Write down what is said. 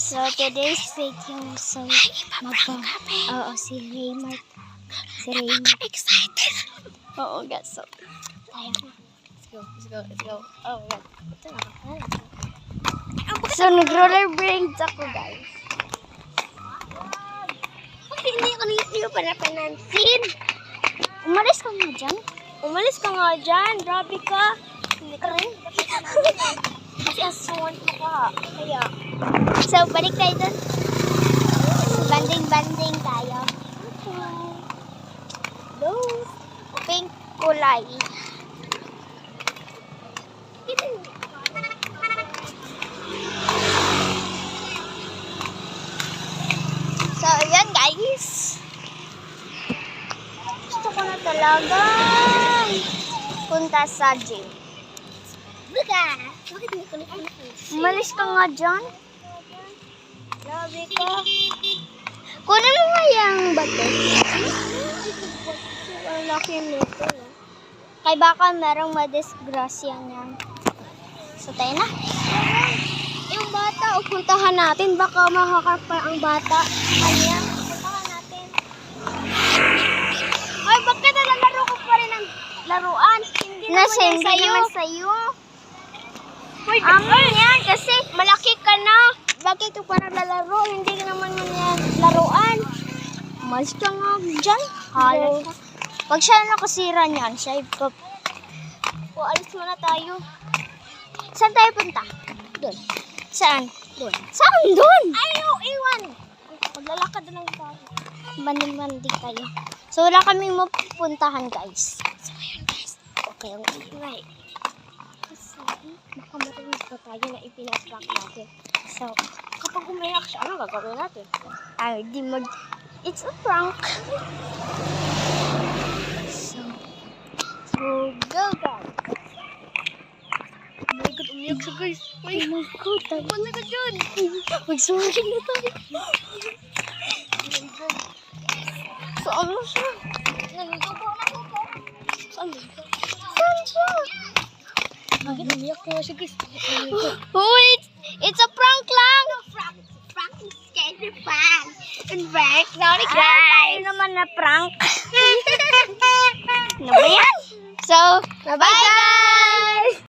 So today's video, so oo, si Raymart. Excited. Oo, guys. So, tayo na. Let's go. Oh, yeah. So, nag-rollerblades ako, guys. Bakit hindi ko pa napanansin? Umalis ka nga dyan. Umalis ka nga dyan. Grabe ka. Hindi ka rin. Kasi asuwan ko ka. Kaya. So, balik tayo dun. Banding-banding tayo. Those. Pink kulay. So, ayan guys. Gusto ko na talaga punta sa gym. Buka. Bakit hindi ko napanansin? Umalis ka nga dyan. Grabe ka. Kunin mo nga yung bato. Ang laki nito. Kay baka merong madisgrasya niyan. So, tayo na. Yung bata, puntahan natin. Baka makakapa ang bata. Kanya, puntahan natin. Ay, bakit nalalaro ko pa rin ang laruan? Hindi naman naman sa'yo. Amin yan, kasi malaki ka na. Bakit ka pa nalalaro? Hindi naman yan laruan. Umalis ka nga dyan. Halat ka. Pag siya nakasira niyan, siya ipap. O, alis muna tayo. Saan tayo punta? Doon. Saan? Doon. Saan doon? Ayaw, iwan. Maglalakad na lang tayo. Banding-banding tayo. So, wala kaming mapupuntahan, guys. So, ayun guys. Okay, ang ingay. Kasi, baka marinig pa tayo na ipinaprank natin. So, Kapag umiyak siya, ano gagawin natin? ay, di mag... It's a prank. So, go, guys. Oh my God, umiyak siya guys. Oh my God, Tama na ka dyan. mag-sorry na tayo. So, ano siya? Naligo po ako po. Saan ba? Saan siya? Bakit umiyak na siya guys? Oh, it's a prank lang. Frank is scared of fun. And Frank, sorry Tayo naman na prank. Ano ba yan? So, bye guys!